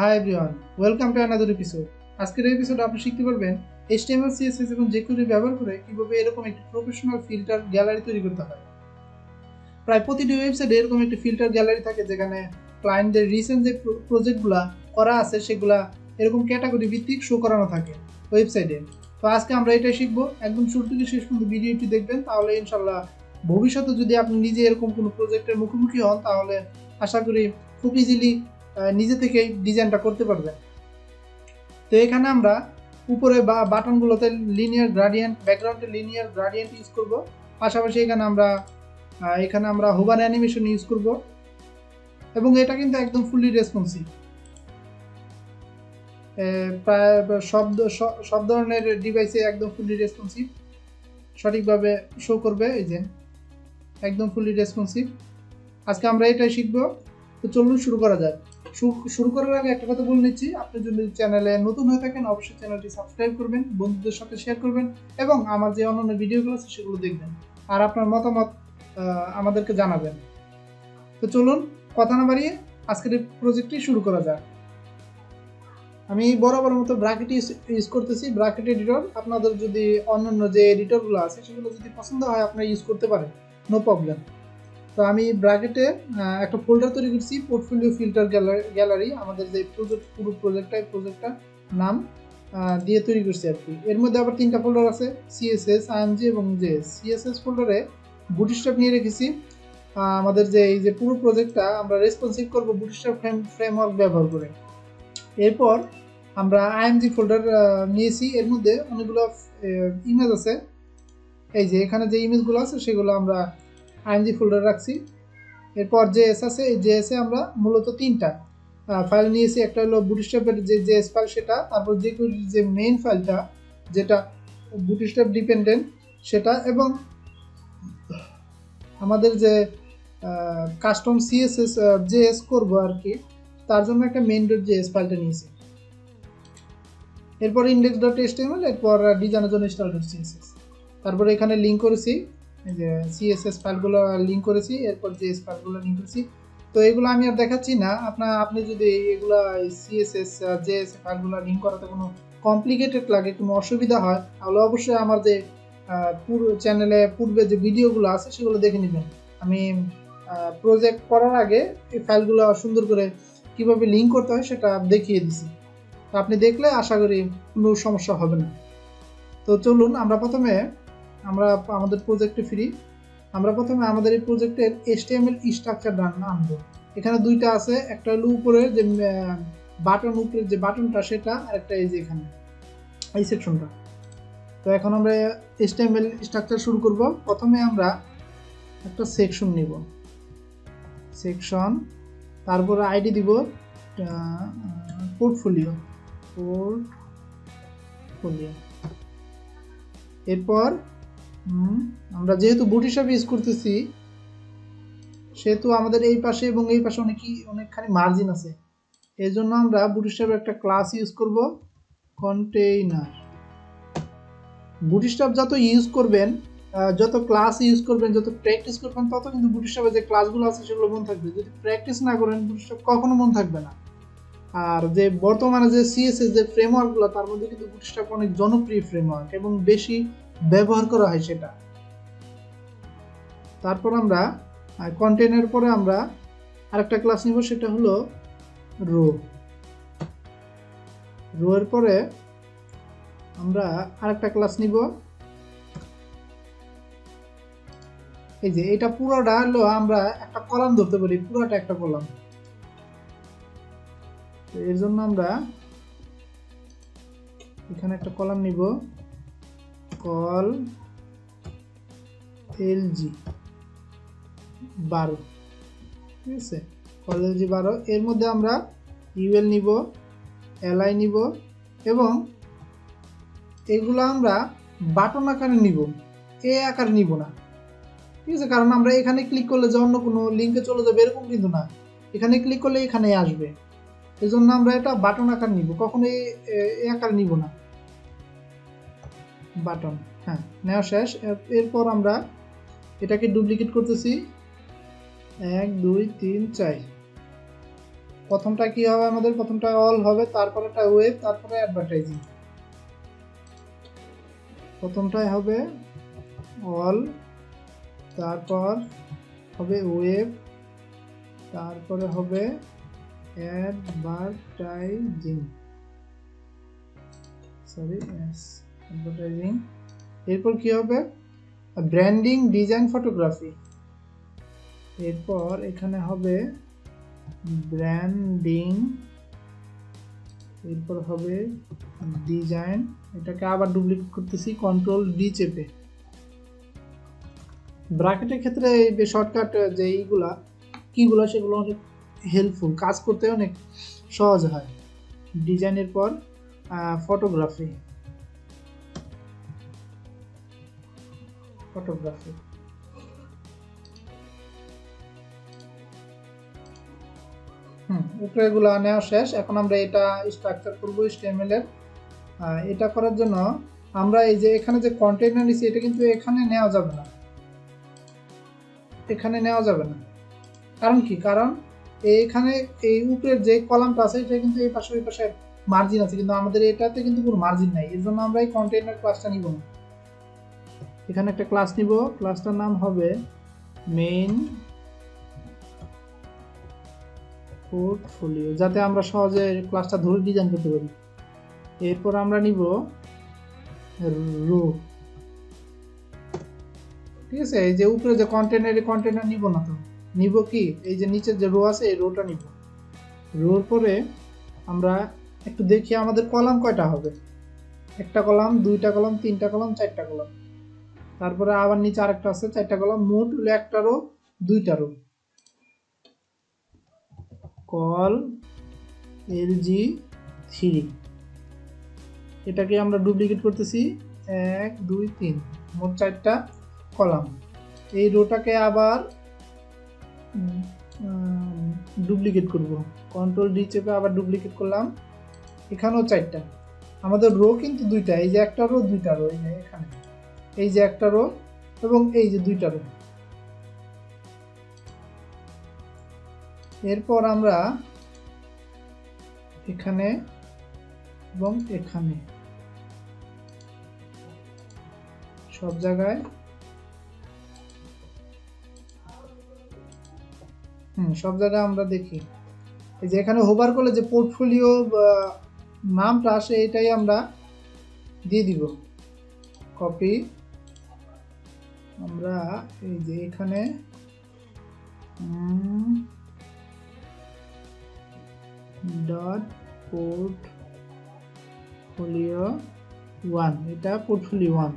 Hi everyone, welcome to another episode. আজকের এই এপিসোডে আপনি শিখতে পারবেন HTML, CSS এবং jQuery ব্যবহার করে কিভাবে এরকম একটি প্রফেশনাল ফিল্টার গ্যালারি তৈরি করতে হয়। প্রায় প্রতিটি ওয়েবসাইটে এরকম একটি ফিল্টার গ্যালারি থাকে যেখানে ক্লায়েন্টদের রিসেন্ট যে প্রজেক্টগুলো করা আছে সেগুলা এরকম ক্যাটাগরি ভিত্তিক শো করানো থাকে ওয়েবসাইটে। তো আজকে আমরা এটাই শিখবো। একদম শুরু থেকে শেষ পর্যন্ত ভিডিওটি দেখবেন, তাহলে ইনশাল্লাহ ভবিষ্যতে যদি আপনি নিজে এরকম কোনো প্রজেক্টের মুখোমুখি হন তাহলে আশা করি খুব ইজিলি নিজে থেকেই ডিজাইনটা করতে পারবেন। তো এখানে আমরা উপরে বা বাটনগুলোতে লিনিয়ার গ্রাডিয়েন্ট, ব্যাকগ্রাউন্ডে লিনিয়ার গ্রাডিয়েন্ট ইউজ করব। পাশাপাশি এখানে আমরা হোভার অ্যানিমেশন ইউজ করব এবং এটা কিন্তু একদম ফুললি রেসপন্সিভ। প্রায় সব ধরনের ডিভাইসে একদম ফুললি রেসপন্সিভ, সঠিকভাবে শো করবে। এই যে একদম ফুললি রেসপন্সিভ। আজকে আমরা এটাই শিখবো। তো চলুন শুরু করা যায়। শুরু করার আগে একটা কথা বলে নিচ্ছি, আপনি যদি চ্যানেলে নতুন হয়ে থাকেন অবশ্যই চ্যানেলটি সাবস্ক্রাইব করবেন, বন্ধুদের সাথে শেয়ার করবেন এবং আমার যে অন্যান্য ভিডিওগুলো আছে সেগুলো দেখবেন আর আপনার মতামত আমাদেরকে জানাবেন। তো চলুন কথা না বাড়িয়ে আজকের এই প্রজেক্টটি শুরু করা যাক। আমি বরাবর মতো ব্র্যাকেট ইউজ করতেছি, ব্র্যাকেট এডিটর। আপনাদের যদি অন্যান্য যে এডিটরগুলো আছে সেগুলো যদি পছন্দ হয় আপনারা ইউজ করতে পারেন, নো প্রবলেম। তো আমি ব্র্যাকেটে একটা ফোল্ডার তৈরি করছি, পোর্টফোলিও ফিল্টার গ্যালারি। আমাদের যে পুরো প্রজেক্টটার নাম দিয়ে তৈরি করছি আর কি। এর মধ্যে আবার তিনটা ফোল্ডার আছে, CSS, IMG এবং JS। CSS ফোল্ডারে বুটস্ট্র্যাপ নিয়ে রেখেছি। আমাদের যে এই যে পুরো প্রজেক্টটা আমরা রেসপন্সিভ করব বুটস্ট্র্যাপ ফ্রেমওয়ার্ক ব্যবহার করে। এরপর আমরা IMG ফোল্ডার নিয়েছি, এর মধ্যে অনেকগুলো ইমেজ আছে। এই যে এখানে যে ইমেজগুলো আছে সেগুলো আমরা IMG ফোল্ডার রাখছি। এরপর JS আছে, এই JS এ আমরা মূলত তিনটা ফাইল নিয়েছি। একটা হলো বুটস্ট্র্যাপের যে JS ফাইল সেটা, তারপর jQuery যে মেইন ফাইলটা যেটা বুটস্ট্র্যাপ ডিপেন্ডেন্ট সেটা, এবং আমাদের যে কাস্টম CSS JS করব আর কি, তার জন্য একটা main.js ফাইলটা নিয়েছি। এরপর index.html, এরপর ডিজাইনের জন্য style.css। তারপরে এখানে লিঙ্ক করেছি, এই যে CSS ফাইলগুলো লিঙ্ক করেছি, এরপর JS ফাইলগুলো লিঙ্ক করেছি। তো এগুলো আমি আর দেখাচ্ছি না। আপনি যদি এগুলা CSS JS ফাইলগুলো লিঙ্ক করাতে কোনো কমপ্লিকেটেড লাগে, কোনো অসুবিধা হয়, তাহলে অবশ্যই আমার যে পুরো চ্যানেলে পূর্বে যে ভিডিওগুলো আছে সেগুলো দেখে নেবেন। আমি প্রজেক্ট করার আগে এই ফাইলগুলো সুন্দর করে কিভাবে লিঙ্ক করতে হয় সেটা দেখিয়ে দিছি। তো আপনি দেখলে আশা করি কোনো সমস্যা হবে না। তো চলুন আমরা আমাদের প্রজেক্টে ফিরি। আমরা প্রথমে আমাদের এই প্রজেক্টের HTML স্ট্রাকচার আনবো। এখানে দুইটা আছে, একটা হলো উপরের যে উপরের যে বাটনটা সেটা, আর একটা এই যে এখানে এই সেকশনটা। তো এখন আমরা HTML স্ট্রাকচার শুরু করব। প্রথমে আমরা একটা সেকশন নিব, সেকশন, তারপর আইডি দিব পোর্টফোলিও। এরপর আমরা যেহেতু বুটস্ট্র্যাপ ইউজ করতেছি সেহেতু আমাদের এই পাশে এবং এই পাশে অনেকখানি মার্জিন আছে। এই জন্য আমরা বুটস্ট্র্যাপের একটা ক্লাস ইউজ করব, কন্টেইনার। বুটস্ট্র্যাপ যত ইউজ করবেন, যত ক্লাস ইউজ করবেন, যত প্র্যাকটিস করবেন, তত কিন্তু বুটস্ট্র্যাপের যে ক্লাসগুলো আছে সেগুলো মনে থাকবে। যদি প্র্যাকটিস না করেন বুটস্ট্র্যাপ কখনো মনে থাকবে না। আর যে বর্তমানে যে CSS যে ফ্রেমওয়ার্কগুলো, তার মধ্যে কিন্তু বুটস্ট্র্যাপ অনেক জনপ্রিয় ফ্রেমওয়ার্ক এবং বেশি ব্যবহার করা হয় সেটা। তারপর আমরা কন্টেইনার পরে আমরা আরেকটা ক্লাস নিব, সেটা হলো রো এর পরে আমরা আরেকটা ক্লাস নিব। এই যে এটা পুরোটা হলো আমরা একটা কলাম ধরতে পারি, পুরোটা একটা কলাম। এর জন্য আমরা এখানে একটা কলাম নিব, কল LG 12, ঠিক আছে, কল LG 12। এর মধ্যে আমরা UL নিব, LI নিব এবং এগুলো আমরা বাটন আকারে নিব, এ আকারে নিব না, ঠিক আছে। কারণ আমরা এখানে ক্লিক করলে যে অন্য কোনো লিঙ্কে চলে যাবে এরকম কিন্তু না, এখানে ক্লিক করলে এখানে আসবে। এই জন্য আমরা এটা বাটন আকার নিব, কখনো এ আকার নিব না। বাটন, হ্যাঁ, নেওয়া শেষ। এরপর আমরা এটাকে ডুপ্লিকেট করতেছি, 1 2 3 4। প্রথমটা কি হবে আমাদের, প্রথমটা অল হবে, তারপরেটা ওয়েব, তারপরে অ্যাডভার্টাইজিং। প্রথমটাই হবে অল, তারপর হবে ওয়েব, তারপরে হবে অ্যাডভার্টাইজিং, অ্যাডভার্টাইজিং। এরপর কি হবে, ব্র্যান্ডিং, ডিজাইন, ফটোগ্রাফি। এরপর এখানে হবে ব্র্যান্ডিং, এরপর হবে ডিজাইন। এটাকে আবার ডুপ্লিকেট করতেছি কন্ট্রোল ডি চেপে। ব্র্যাকেটের ক্ষেত্রে এই শর্টকাট যে এইগুলা কিগুলো সেগুলো অনেক হেল্পফুল, কাজ করতে অনেক সহজ হয়। ডিজাইনের পর ফটোগ্রাফি, ফটোগ্রাফি। উপরে এগুলো নেওয়া শেষ। এখন আমরা এটা স্ট্রাকচার করবো HTML এর। এটা করার জন্য আমরা এই যে এখানে যে কন্টেইনার নিছি এটা কিন্তু এখানে নেওয়া যাবে না, এখানে নেওয়া যাবে না। কারণ কি, কারণ এইখানে এই উপরের যে কলামটা আছে এটা কিন্তু এই পাশে ওই পাশে মার্জিন আছে, কিন্তু আমাদের এটাতে কিন্তু কোনো মার্জিন নাই। এর জন্য আমরা এই কন্টেইনার ক্লাসটা নিব না। এখানে একটা ক্লাস নিব, ক্লাসটার নাম হবে মেইন পোর্টফোলিও, যাতে আমরা সহজে ক্লাসটা ধরে ডিজাইন করতে পারি। এরপর আমরা নিব রো, ঠিক আছে। এই যে উপরে যে কন্টেইনার নিব না, তো নিব কি, এই যে নিচের যে রো আছে এই রোটা নিব। রোর পরে আমরা একটু দেখি আমাদের কলাম কয়টা হবে, একটা কলাম, দুইটা কলাম, তিনটা কলাম, চারটা কলাম। তারপরে আবার নিচে আরেকটা আছে, চারটা কলাম, মোট হলো একটা রো, দুইটা রো। কল LG3, এটাকে আমরা ডুপ্লিকেট করতেছি 1 2 3, মোট 4টা কলাম। এই রোটাকে আবার ডুপ্লিকেট করব, কন্ট্রোল ডি চেপে আবার ডুপ্লিকেট করলাম। এখানেও 4টা, আমাদের রো কিন্তু দুইটা, এই যে একটা রো, দুইটা রো, এই যে এখানে এই যে একটা রো এবং এই যে দুইটা রো। এরপর আমরা এখানে এবং এখানে সব জায়গায় আমরা দেখি এই যে এখানে হোভার করলে যে পোর্টফোলিও নামটা আসে এটাই আমরা দিয়ে দিব। কপি, আমরা এই যে এখানে ডট পোর্টফোলিও 1, এটা পোর্টফোলিও 1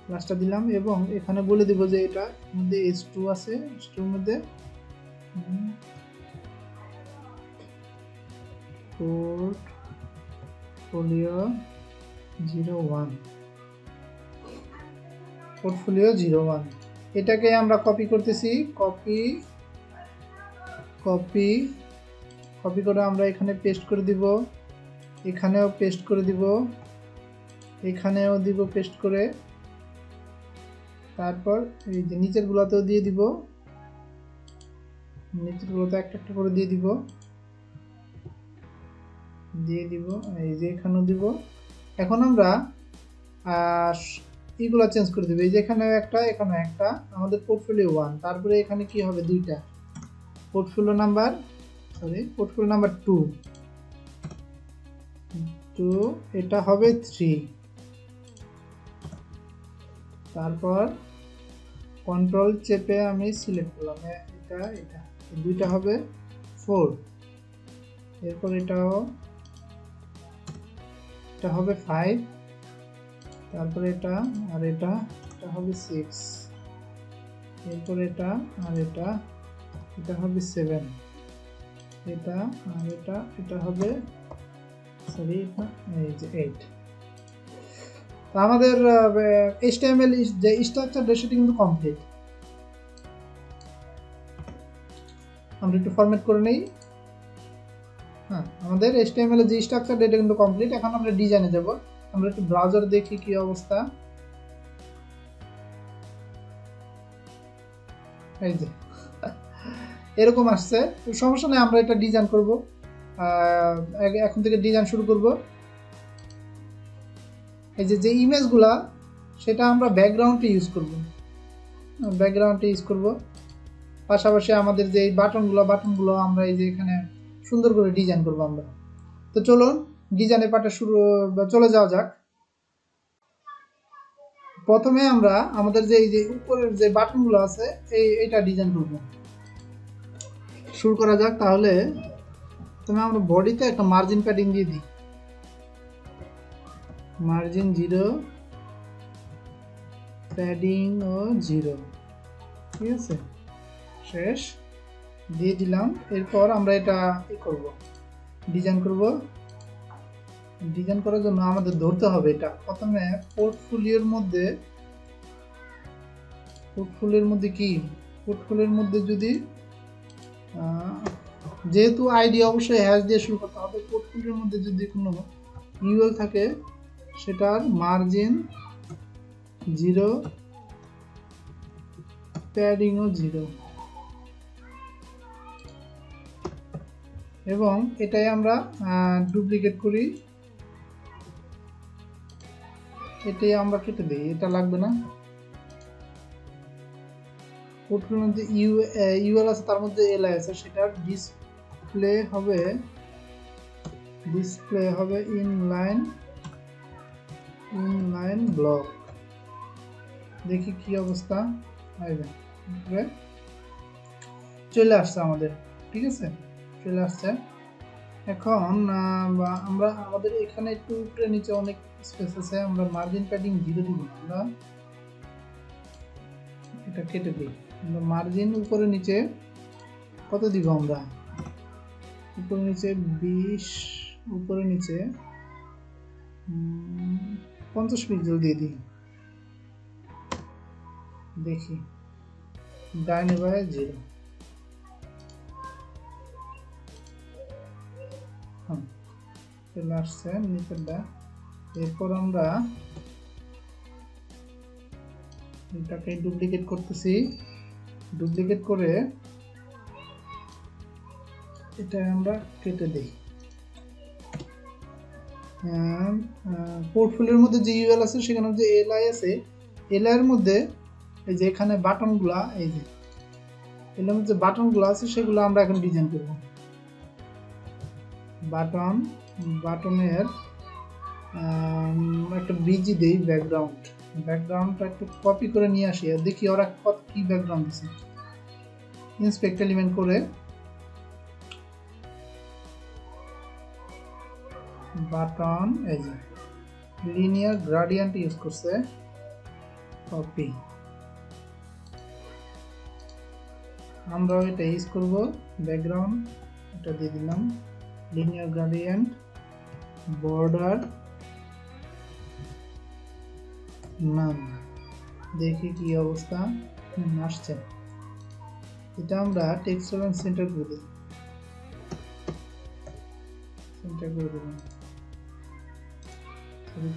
ক্লাসটা দিলাম এবং এখানে বলে দিব যে এটা মধ্যে H2 আছে, H2 এর মধ্যে পোর্টফোলিও 01, পোর্টফোলিও 01। এটাকে আমরা কপি করতেছি, কপি করে আমরা এখানে পেস্ট করে দিব, এখানেও পেস্ট করে দিব, এখানেও দিব পেস্ট করে। তারপর এই যে নিচের গুলাতেও দিয়ে দিব, নিচের গুলোতে একটা একটা করে দিয়ে দিব, এই যে এখানেও দিব। এখন আমরা এইগুলা চেঞ্জ করে দিব, এই যে এখানেও একটা, এখানেও একটা, আমাদের পোর্টফোলিও 1। তারপরে এখানে কি হবে, দুইটা, পোর্টফোলিও নাম্বার 2, এটা হবে 3। তারপর কন্ট্রোল চেপে আমি সিলেক্ট করলাম, এটা দুইটা হবে 4। এরপর এটা হবে 5, তারপরে এটা আর এটা হবে 6, এরপর এটা আর এটা হবে 7, এটা আর এটা হবে এই যে 8। তো আমাদের HTML যে স্ট্রাকচার সেটা কিন্তু কমপ্লিট। আমরা একটু ফরম্যাট করে নেই। আমাদের HTML এর যে স্ট্রাকচার এটা কিন্তু কমপ্লিট। এখন আমরা ডিজাইনে যাব। আমরা একটু ব্রাউজার দেখি কি অবস্থা। এই যে এরকম আসছে, সমস্যা নেই, আমরা এটা ডিজাইন করব। এখন থেকে ডিজাইন শুরু করব। এই যে ইমেজগুলা সেটা আমরা ব্যাকগ্রাউন্ডে ইউজ করব, পাশাপাশি আমাদের যে বাটনগুলো আমরা এই যে এখানে সুন্দর করে ডিজাইন করব আমরা। তো চলুন ডিজাইনের পার্টে চলে যাওয়া যাক। প্রথমে আমরা আমাদের যে এই যে উপরের যে বাটনগুলো আছে এইটা ডিজাইন করব। শুরু করা যাক। তাহলে আমরা বডিতে একটা মার্জিন প্যাডিং দিয়ে দিই, মার্জিন 0, প্যাডিং ও 0, ঠিক আছে, শেষ দিয়ে দিলাম। এরপর আমরা এটা ডিজাইন করব। ডিজাইন করার জন্য আমাদের ধরতে হবে এটা প্রথমে পোর্টফোলিওর মধ্যে যদি যেহেতু আইডি অবশ্যই হ্যাশ দিয়ে শুরু করতে হবে, পোর্টফোলিওর মধ্যে যদি কোনো ইউএল থাকে সেটার মার্জিন 0, প্যাডিং ও 0, এবং এটাই আমরা ডুপ্লিকেট করি। এটাই আমরা কেটে দিই, এটা লাগবে না। পোর্টফোলিওর মধ্যে ইউএল আছে, তার মধ্যে এলআই আছে, সেটা ডিসপ্লে হবে ইনলাইন ব্লক। দেখি কি অবস্থা। চলে আসছে আমাদের, ঠিক আছে, চলে আসছে। এখন আমরা আমাদের এখানে একটু উপরে নিচে অনেক স্পেস আছে, আমরা মার্জিন প্যাডিং 0 দিব না, আমরা এটা কেটে দিই। আমরা মার্জিন উপরে নিচে কত দিব? আমরা উপরে নিচে 20, উপরে নিচে 50 পিক্সেল দিয়ে দিই। দেখি ডাইনে বায়ে 0, চলে আসছে নিচেরটা। এরপর আমরা এটাকে ডুপ্লিকেট করতেছি, ডুপ্লিকেট করে এটা আমরা কেটে দিই। পোর্টফোলিওর মধ্যে যে ইউএল আছে সেখানে যে এলআই আছে, এলআই এর মধ্যে এই যে এখানে বাটনগুলা, এই যে এলআই এর যে বাটনগুলো আছে সেগুলো আমরা এখন ডিজাইন করব। বাটনের একটা বিজি দেই, ব্যাকগ্রাউন্ডটা একটু কপি করে নিয়ে আসি আর দেখি ওরা কি ব্যাকগ্রাউন্ড দিচ্ছে। ইন্সপেক্ট এলিমেন্ট করে বাটন, এই যে লিনিয়ার গ্রেডিয়েন্ট ইউজ করছে, কপি। আমরা এটা ইউজ করব ব্যাকগ্রাউন্ড, এটা দিয়ে দিলাম লিনিয়ার গ্রেডিয়েন্ট, বর্ডার নাম। দেখি কি অবস্থা আসছে। এটা আমরা টেক্সচার এন্ড সেন্টার করে দিই,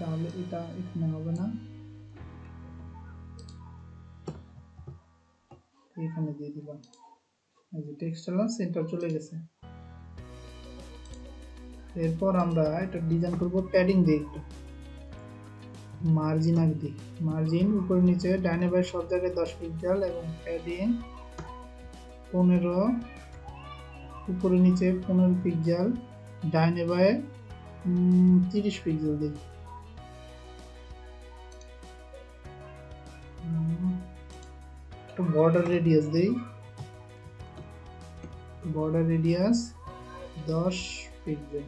তাহলে এটা এখানে হবে না, এখানে দিয়ে দিলাম। এই যে টেক্সচার এন্ড সেন্টার চলে গেছে। এরপর আমরা এটা ডিজাইন করব প্যাডিং দিয়ে, একটু মার্জিন আগে দিই, মার্জিন উপরে নিচে ডাইনে বাই সব জায়গায় 10 পিক্সেল এবং প্যাডিং 15, উপরে নিচে 15 পিক্সেল, ডাইনে বাই 30 পিক্সেল দিই। একটু বর্ডার রেডিয়াস দিই, বর্ডার রেডিয়াস 10 পিক্সেল।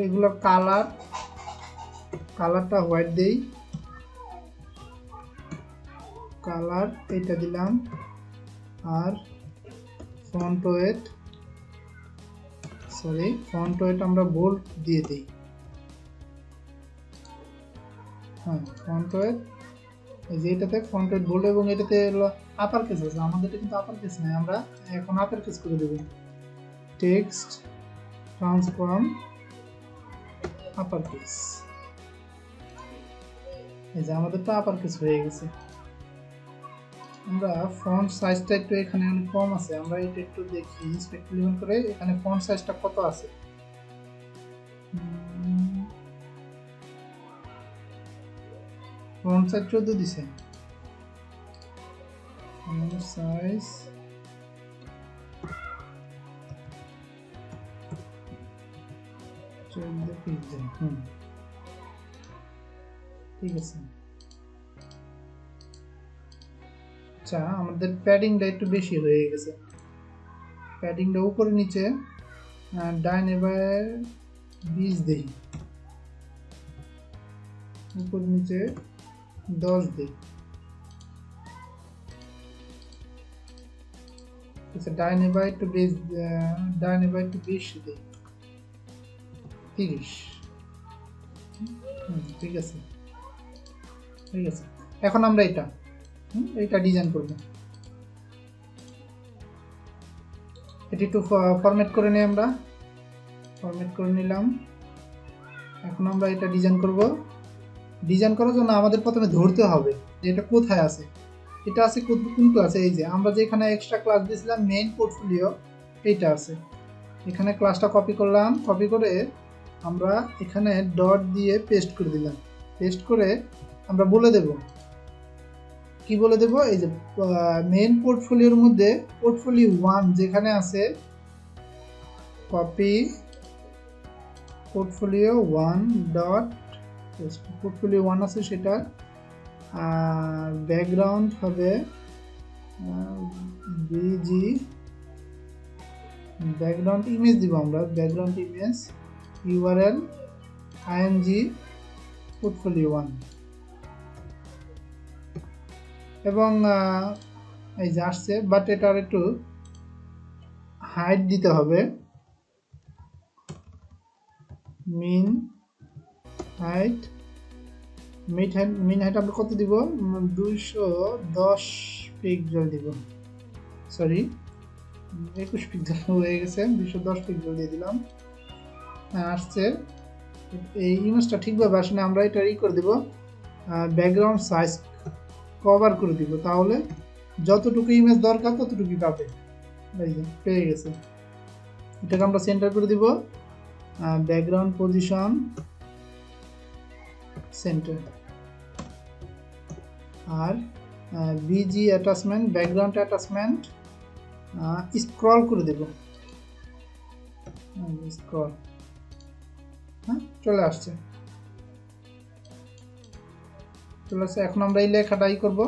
এগুলো কালারটা হোয়াইট দেই, কালার এটা দিলাম। আর ফন্ট ওয়েট আমরা বোল্ড দিয়ে দিই। হ্যাঁ, ফন্ট ওয়েট, এই যে এটাতে ফন্ট ওয়েট বোল্ড এবং এটাতে আপার কেস আছে, আমাদের কিন্তু আপার কেস নাই, আমরা এখন আপার কেস করে দেব। টেক্সট ট্রান্সফর্ম আপার কেস, এই যে আমাদের তো আপার কেস হয়ে গেছে। আমরা ফন্ট সাইজটা একটু এখানে অনেক কম আছে, আমরা এটা একটু দেখি ইন্সপেক্ট এলিমেন্ট করে এখানে ফন্ট সাইজটা কত আছে। ফন্ট সাইজ 14 দিছে, ফন্ট সাইজ 14 পিক্সেল। ঠিক আছে। আচ্ছা, আমাদের প্যাডিংটা একটু বেশি হয়ে গেছে, প্যাডিংটা উপরে নিচে ডাইনে বায়ে 20 দেই, উপর নিচে 10 দেই। আচ্ছা, ডাইনে বায়ে একটু বেশি দেই, 30। ঠিক আছে, ঠিক আছে। এখন আমরা এটা ডিজাইন করব। এটি একটু ফরম্যাট করে নিই, আমরা ফরম্যাট করে নিলাম। এখন আমরা এটা ডিজাইন করব। ডিজাইন করার জন্য আমাদের প্রথমে ধরতে হবে যে এটা কোথায় আছে। এটা আছে কোন ক্লাসে? এই যে আমরা যেখানে এক্সট্রা ক্লাস দিয়েছিলাম মেইন পোর্টফোলিও, এইটা আছে। এখানে ক্লাসটা কপি করলাম, কপি করে আমরা এখানে ডট দিয়ে পেস্ট করে দিলাম। পেস্ট করে আমরা বলে দেব, কি বলে দেব? এই যে মেইন পোর্টফোলিওর মধ্যে পোর্টফোলিও 1 যেখানে আছে, কপি পোর্টফোলিও 1 ডট পোর্টফোলিও 1 আছে, সেটা ব্যাকগ্রাউন্ড হবে বিজি, ব্যাকগ্রাউন্ড ইমেজ দিব আমরা, background image URL img portfolio 1। এবং এই যে আসছে, বাট এটার একটু হাইট দিতে হবে, মিন হাইট আমরা কত দিব? 210 পিক্সেল দিব, সরি 21 পিক্সেল হয়ে গেছে, 210 পিক্সেল দিয়ে দিলাম। আসছে, এই ইমেজটা ঠিকভাবে আসলে আমরা এটা করে দিব, ব্যাকগ্রাউন্ড সাইজ কভার করে দিব, তাহলে যতটুকু ইমেজ দরকার ততটুকুই পাবে। এই যে পেয়ে গেছে। এটাকে আমরা সেন্টার করে দিব, ব্যাকগ্রাউন্ড পজিশন সেন্টার, আর BG attachment background attachment scroll করে দেব, স্ক্রল। চলে আসছে, চলে আসছে। এখন আমরা এই লেখাটাই করব।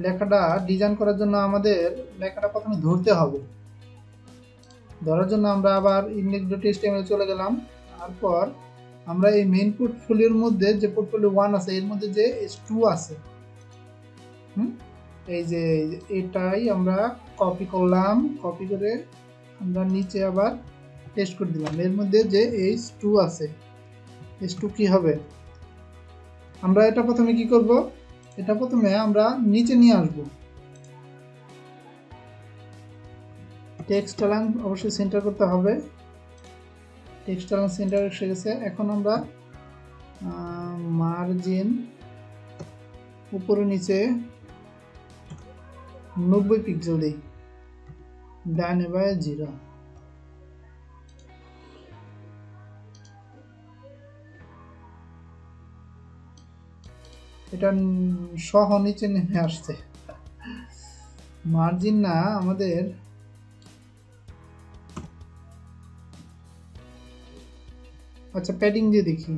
লেখাটা ডিজাইন করার জন্য আমাদের লেখাটা প্রথমে ধরতে হবে। ধরার জন্য আমরা আবার index.html চলে গেলাম। তারপর আমরা এই মেইন পোর্টফোলিওর মধ্যে যে পোর্টফোলিও 1 আছে, এর মধ্যে যে h2 আছে, এই যে এটাই আমরা কপি করলাম, কপি করে আমরা নিচে আবার পেস্ট করে দিলাম। এর মধ্যে যে h2 আছে, h2 কি হবে? আমরা এটা প্রথমে কি করব? এটা প্রথমে আমরা নিচে নিয়ে আসব। টেক্সট অ্যালাইন অবশ্যই সেন্টার করতে হবে, টেক্সট অ্যালাইন সেন্টার এসে গেছে। এখন আমরা মার্জিন উপরে নিচে 90 পিক্সেল দিই, ডাইনে বায়ে 0। এটা সহ নিচে নেমে আসছে, মার্জিন না আমাদের। আচ্ছা, প্যাডিং দিয়ে দেখি,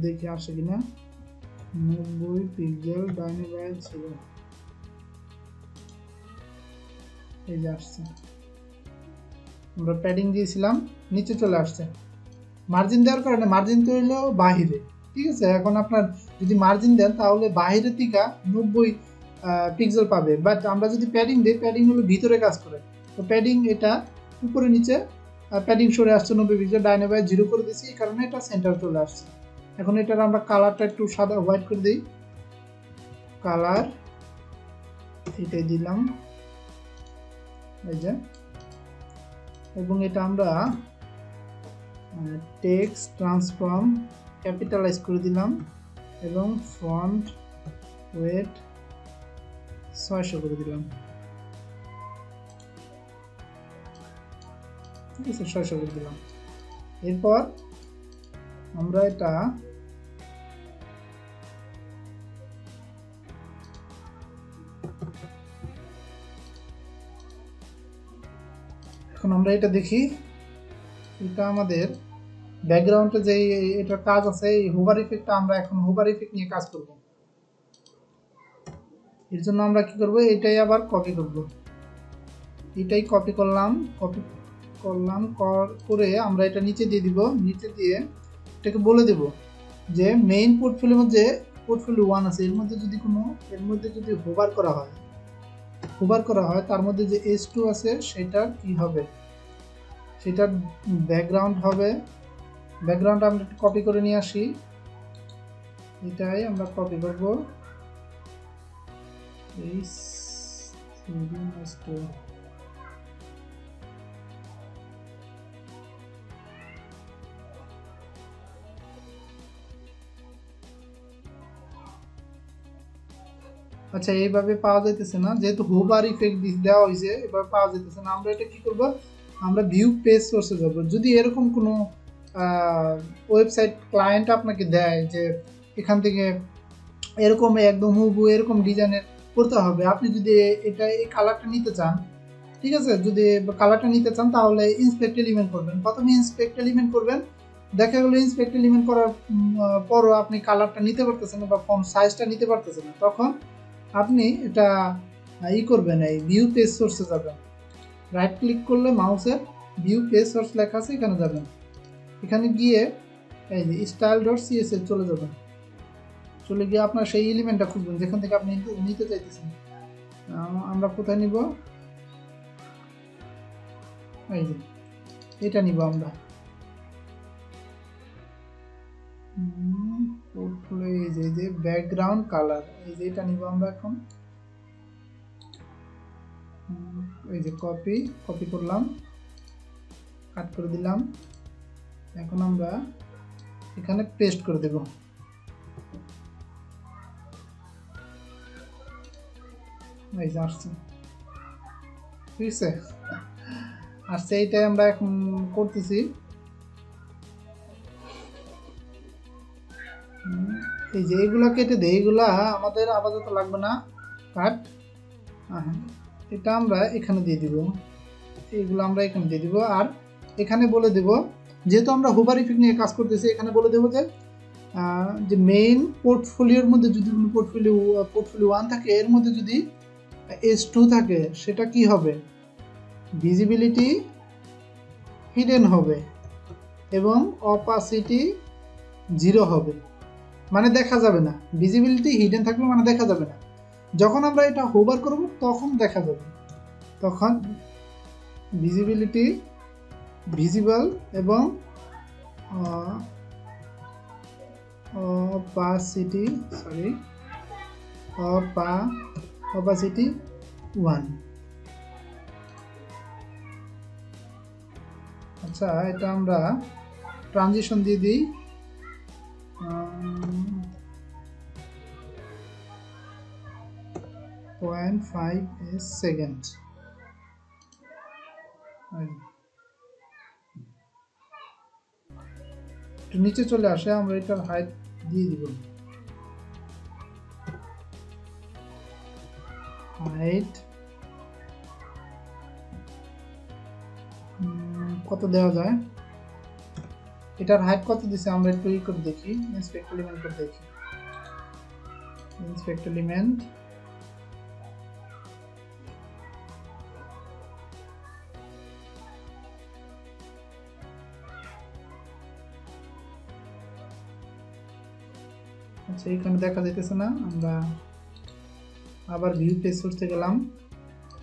দেখি আসে কিনা। 90 পিক্সেল ডাইনে বায়ে 0, এই যে আসছে। আমরা প্যাডিং দিয়েছিলাম, নিচে চলে আসছে। মার্জিন দেওয়ার কারণে, মার্জিন তো হইলো বাহিরে, ঠিক আছে। এখন আপনার যদি মার্জিন দেন তাহলে বাহিরে থেকে 90 পিক্সেল পাবে, বাট আমরা যদি প্যাডিং দিই, প্যাডিং হলো ভিতরে কাজ করে। তো প্যাডিং এটা উপরে নিচে প্যাডিং সরে আসছে 90 পিক্সেল, ডাইনে বায়ে 0 করে দিয়েছি, এই কারণে এটা সেন্টার চলে আসছে। এখন এটার আমরা কালারটা একটু সাদা হোয়াইট করে দিই, কালার এটাই দিলাম, এই যে। এবং এটা আমরা টেক্সট ট্রান্সফর্ম ক্যাপিটালাইজ করে দিলাম, এবং ফন্ট ওয়েট 600 করে দিলাম, ঠিক আছে, 600 করে দিলাম। এরপর আমরা এটা এখন আমরা এটা দেখি, এটা আমাদের ব্যাকগ্রাউন্ডে যে এটা কাজ আছে, এই হোভার ইফেক্টটা আমরা এখন হোভার ইফেক্ট নিয়ে কাজ করব। এর জন্য আমরা কি করব, এটাই আবার কপি করব, এটাই কপি করলাম, করে আমরা এটা নিচে দিয়ে দিব। নিচে দিয়ে এটাকে বলে দেব যে মেইন পোর্টফোলিওর মধ্যে পোর্টফোলিও 1 আছে, এর মধ্যে যদি হোভার করা হয় তার মধ্যে যে S2 আছে সেটার কি হবে, সেটার ব্যাকগ্রাউন্ড হবে। ব্যাকগ্রাউন্ড আমরা কপি করে নিয়ে আসি, এটাই আমরা কপি করব। এই আচ্ছা, এইভাবে পাওয়া যাইতেছে না, যেহেতু হোভার ইফেক্ট দেওয়া হয়েছে, এভাবে পাওয়া যাইতেছে না। আমরা এটা কি করব, আমরা ভিউ পেজ সোর্সে যাব। যদি এরকম কোনো ওয়েবসাইট ক্লায়েন্ট আপনাকে দেয় যে এখান থেকে এরকম একদম হুবহু এরকম ডিজাইনের করতে হবে, আপনি যদি এটা এই কালারটা নিতে চান, ঠিক আছে, যদি কালারটা নিতে চান তাহলে ইন্সপেক্ট এলিমেন্ট করবেন। প্রথমে ইন্সপেক্ট এলিমেন্ট করবেন, দেখা গেলো ইন্সপেক্ট এলিমেন্ট করার পরও আপনি কালারটা নিতে পারতেছেন না বা ফন্ট সাইজটা নিতে পারতেছেন না, তখন আপনি এটা করবেন, এই ভিউ পেজ সোর্সে যাবেন। রাইট ক্লিক করলে মাউসের ভিউ পেজ সোর্স লেখা আছে, এখানে যাবেন। এখানে গিয়ে এই যে style.css চলে যাবেন। চলে গিয়ে আপনার সেই এলিমেন্টটা খুঁজবেন যেখান থেকে আপনি নিতে চাইতেছেন। আমরা কোথায় নিব, এই যে এটা নিব আমরা। এই যে ব্যাকগ্রাউন্ড কালার, এই যে এটা নিব আমরা এখন। এই যে কপি করলাম, কাট করে দিলাম। এখন আমরা এখানে পেস্ট করে দেব। এই যে আসছে, ঠিক আছে, আসছে। এইটাই আমরা এখন করতেছি। এই যে এগুলা কেটে দেয়, এগুলা আমাদের আপাতত লাগবে না, কাট। এটা আমরা এখানে দিয়ে দিব, এইগুলো আমরা এখানে দিয়ে দিব। আর এখানে বলে দেব, যেহেতু আমরা হোভার ইফেক্ট নিয়ে কাজ করতেছি, এখানে বলে দেবো যে মেইন পোর্টফোলিওর মধ্যে যদি কোনো পোর্টফোলিও 1 থাকে, এর মধ্যে যদি S2 থাকে, সেটা কি হবে, ভিজিবিলিটি হিডেন হবে এবং অপাসিটি 0 হবে, মানে দেখা যাবে না। ভিজিবিলিটি হিডেন থাকবে মানে দেখা যাবে না। যখন আমরা এটা হোভার করব তখন দেখা যাবে, তখন ভিজিবিলিটি ভিজিবল এবং অপাসিটি 1। আচ্ছা, এটা আমরা ট্রানজিশন দিয়ে দিই, 0.5 সেকেন্ড। একটু নিচে চলে আসে, আমরা এটার হাইট দিয়ে দিব, হাইট কত দেওয়া যায়, এটার হাইট কত দিছে আমরা একটু করে দেখি, ইন্সপেক্ট এলিমেন্ট করে দেখি। ইন্সপেক্ট এলিমেন্ট, আচ্ছা, এখানে দেখা যাইতেছে না। আমরা আবার ভিউ পেজ সোর্সে গেলাম,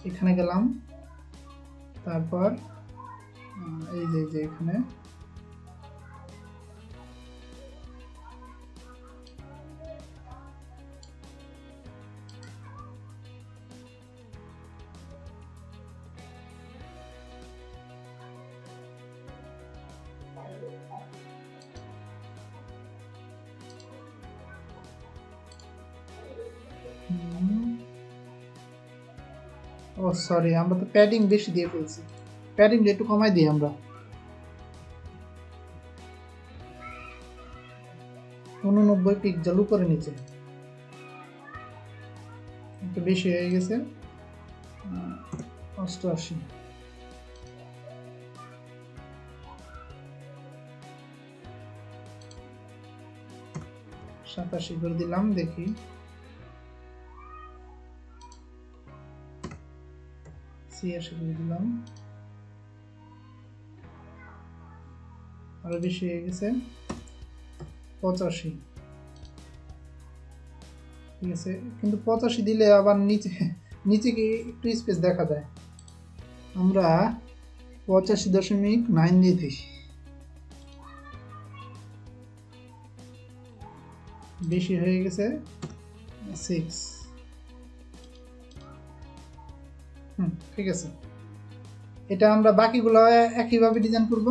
এখানে গেলাম, তারপর এই যে এখানে ও সরি, আমরা তো প্যাডিং বেশি দিয়ে ফেলছি, প্যাডিং একটু কমাই দিই আমরা। 89 পিক্সেল উপরে নিচে একটু বেশি হয়ে গেছে। 88, সাতাশি করে দিলাম, দেখি। ছিয়াশি করে দিলাম, আরো বেশি হয়ে গেছে। 85, ঠিক আছে, কিন্তু 85 দিলে আবার নিচে নিচে কি একটু স্পেস দেখা যায়। আমরা 85.9 দিয়ে দিই, বেশি হয়ে গেছে। 6, ঠিক আছে। এটা আমরা বাকিগুলো একইভাবে ডিজাইন করব।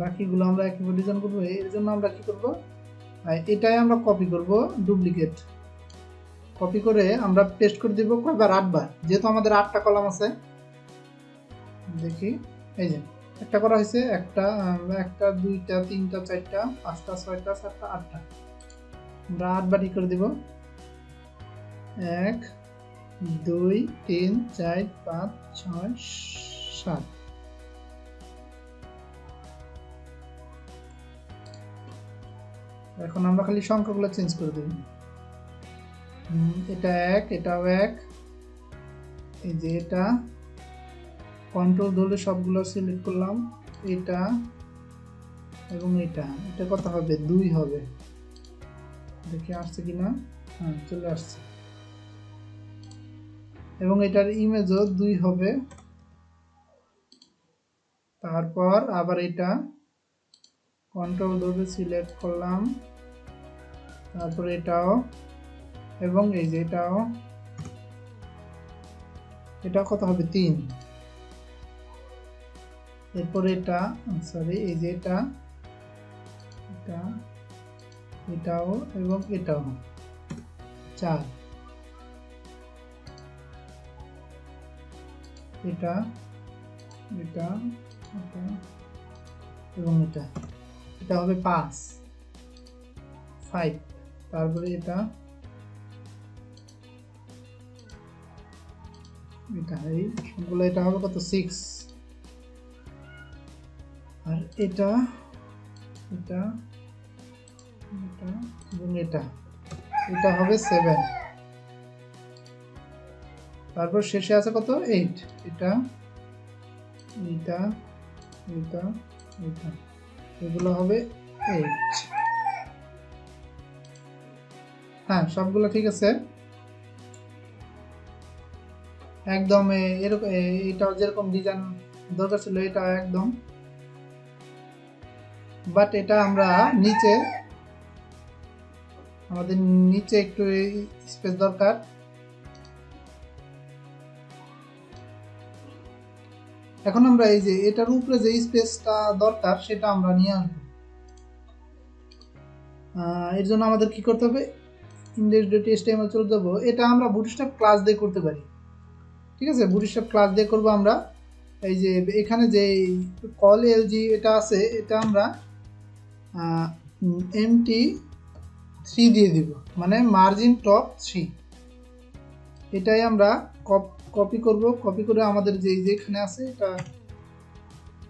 বাকিগুলো আমরা একইভাবে ডিজাইন করব। এর জন্য আমরা কি করব, এটাই আমরা কপি করব, ডুপ্লিকেট কপি করে আমরা পেস্ট করে দিব। কয়বার? 8 বার, যেহেতু আমাদের 8টা কলাম আছে। দেখি, এই যে একটা করা হয়েছে, একটা, একটা, দুইটা, তিনটা, চারটা, পাঁচটা, ছয়টা, সাতটা, আটটা। আমরা 8 বারই করে দিব। 1, 2, 3, 4, 5, 6, 7। এখন আমরা খালি সংখ্যাগুলো চেঞ্জ করে দেব। এটা 1, এটাও 1, এই যে এটা কন্ট্রোল ধরে সবগুলো সিলেক্ট করলাম, এটা এবং এটা কত হবে? 2 হবে। দেখি আসছে কিনা, হ্যাঁ চলে আসছে। এবং এটার ইমেজও 2 হবে। তারপর আবার এটা কন্ট্রোল ধরে সিলেক্ট করলাম, তারপর এটাও, এবং এই যে এটাও কত হবে? 3। এরপর এটা, সরি, এই যে এটাও এবং এটাও 4। এটা এবং এটা হবে 5। তারপরে এটা এই সবগুলো, এটা হবে কত? 6। আর এটা এবং এটা হবে 7। তারপর শেষে আছে কত? 8। এটা এগুলো হবে 8। হ্যাঁ, সবগুলো ঠিক আছে একদম। এরকম, এটাও যেরকম ডিজাইন দরকার ছিল, এটা একদম। বাট এটা আমরা আমাদের নিচে একটু স্পেস দরকার। এখন আমরা এই যে এটার উপরে যে স্পেসটা দরকার সেটা আমরা নিয়ে আসবো। এর জন্য আমাদের কি করতে হবে? index.html চলে যাবো। এটা আমরা বুটস্ট্র্যাপ ক্লাস দিয়ে করতে পারি, ঠিক আছে। বুটস্ট্র্যাপ ক্লাস দিয়ে করবো আমরা। এই যে এখানে যে কল এলজি এটা আছে, এটা আমরা mt3 দিয়ে দিব, মানে মার্জিন টপ 3। এটাই আমরা কপি করব। কপি করে আমাদের যেখানে আছে এটা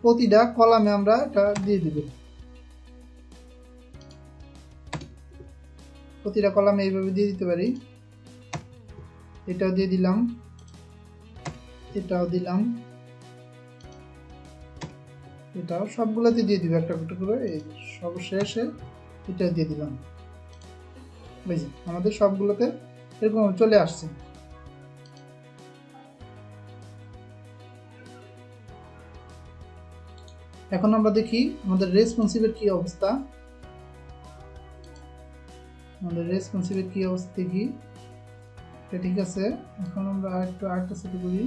প্রতিটা কলামে আমরা এটা দিয়ে দিব। প্রতিটা কলামে এইভাবে দিয়ে দিতে পারি। এটাও দিয়ে দিলাম, এটাও দিলাম, এটাও সবগুলোতে দিয়ে দিব একটা একটা করে। এই সর্বশেষে এটাও দিয়ে দিলাম। বুঝলি, আমাদের সবগুলোতে এরকম চলে আসছে। এখন আমরা দেখি আমাদের রেসপন্সিভের কি অবস্থা। দেখি, এটা ঠিক আছে। এখন আমরা আরেকটা সেট করি।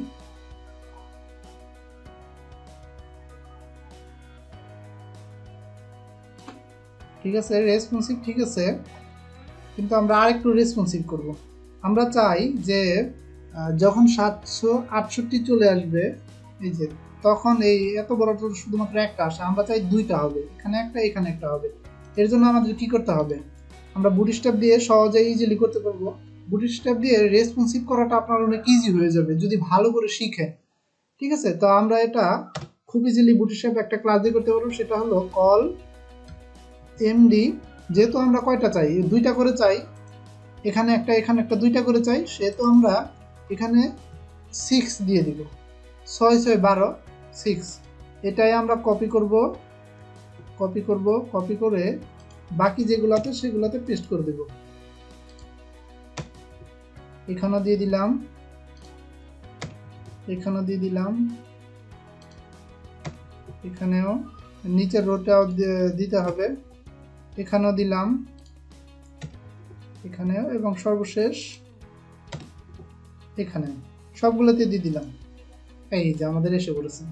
ঠিক আছে, রেসপন্সিভ ঠিক আছে। কিন্তু আমরা আরেকটু রেসপন্সিভ করব। আমরা চাই যে যখন 768 চলে আসবে, এই যে তখন এই এত বড় শুধুমাত্র একটা আসে, আমরা চাই দুইটা হবে, এখানে একটা এখানে একটা হবে। এর জন্য আমাদের কি করতে হবে, আমরা বুটস্ট্র্যাপ দিয়ে সহজেই ইজিলি করতে পারবো। বুটস্ট্র্যাপ দিয়ে রেসপন্সিভ করাটা আপনার অনেক ইজি হয়ে যাবে যদি ভালো করে শিখেন। ঠিক আছে, তো আমরা এটা খুব ইজিলি বুটস্ট্র্যাপ একটা ক্লাস দিয়ে করতে পারবো, সেটা হলো কল এমডি। যেহেতু আমরা কয়টা চাই, দুইটা করে চাই, এখানে একটা এখানে একটা, দুইটা করে চাই, সেহেতু আমরা এখানে 6 দিয়ে দিব, 6 6 12 6। এটাই আমরা কপি করব, কপি করে বাকি যেগুলাতে সেগুলাতে পেস্ট করে দেব। এখানে দিয়ে দিলাম, এখানে দিয়ে দিলাম, এখানেও নিচের রোটাও দিতে হবে, এখানেও দিলাম, এখানেও, এবং সর্বশেষ এখানে সবগুলোতে দিয়ে দিলাম। এই যে আমাদের এসে পড়েছে,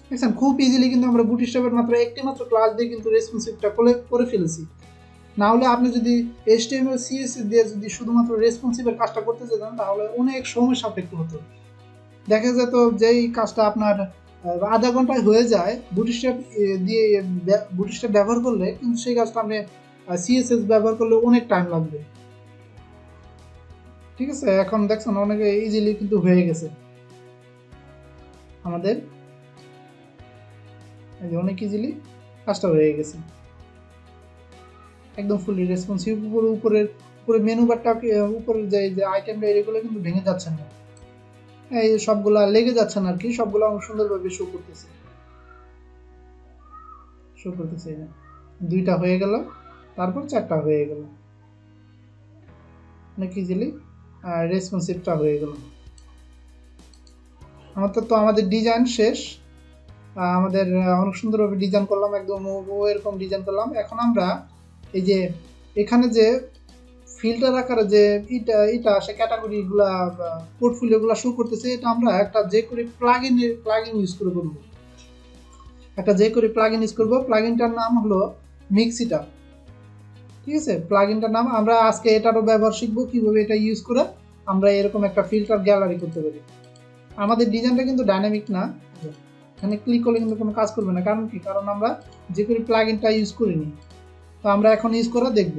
দেখছেন খুব ইজিলি কিন্তু আমরা বুটস্ট্র্যাপের মাত্র একটি মাত্র ক্লাস দিয়ে কিন্তু রেসপন্সিভটা করে ফেলেছি। না হলে আপনি যদি HTML CSS দিয়ে যদি শুধুমাত্র রেসপন্সিভের কাজটা করতে যেতেন তাহলে অনেক সময় সাপেক্ষ হতো। দেখা যেত যেই কাজটা আপনার আধা ঘন্টায় হয়ে যায় বুটস্ট্র্যাপ দিয়ে, বুটস্ট্র্যাপ ব্যবহার করলে, কিন্তু সেই কাজটা আপনি CSS ব্যবহার করলে অনেক টাইম লাগবে। ঠিক আছে, এখন দেখছেন অনেক ইজিলি কিন্তু হয়ে গেছে আমাদের, অনেক ইজিলি কাজটা হয়ে গেছে, একদম ফুলি রেসপন্সিভ। উপরে মেনু বারটা, উপরের যে আইটেমটা এগুলো কিন্তু ভেঙে যাচ্ছে না, এই সবগুলা লেগে যাচ্ছে না আর কি, সবগুলো সুন্দরভাবে শো করতেছে। দুইটা হয়ে গেল, তারপর 4টা হয়ে গেল, অনেক ইজিলি রেসপন্সিভটা হয়ে গেল। আমাদের ডিজাইন শেষ, আমাদের অনেক সুন্দরভাবে ডিজাইন করলাম, একদম এরকম ডিজাইন করলাম। এখন আমরা এই যে এখানে যে ফিল্টার আকারে যে এটা আসে, ক্যাটাগরিগুলা পোর্টফোলিওগুলো শো করতেছে, এটা আমরা একটা যে করে প্লাগইন ইউজ করে করব, একটা যে করে প্লাগইন ইউজ করব। প্লাগইনটার নাম হলো মিক্সিটা। ঠিক আছে, প্লাগইনটার নাম, আমরা আজকে এটারও ব্যবহার শিখবো কিভাবে এটা ইউজ করে আমরা এরকম একটা ফিল্টার গ্যালারি করতে পারি। আমাদের ডিজাইনটা কিন্তু ডাইনামিক না, এখানে ক্লিক করলে কিন্তু কোনো কাজ করবে না। কারণ কি, কারণ আমরা যে করে প্লাগইনটা ইউজ করিনি, তো আমরা এখন ইউজ করে দেখব।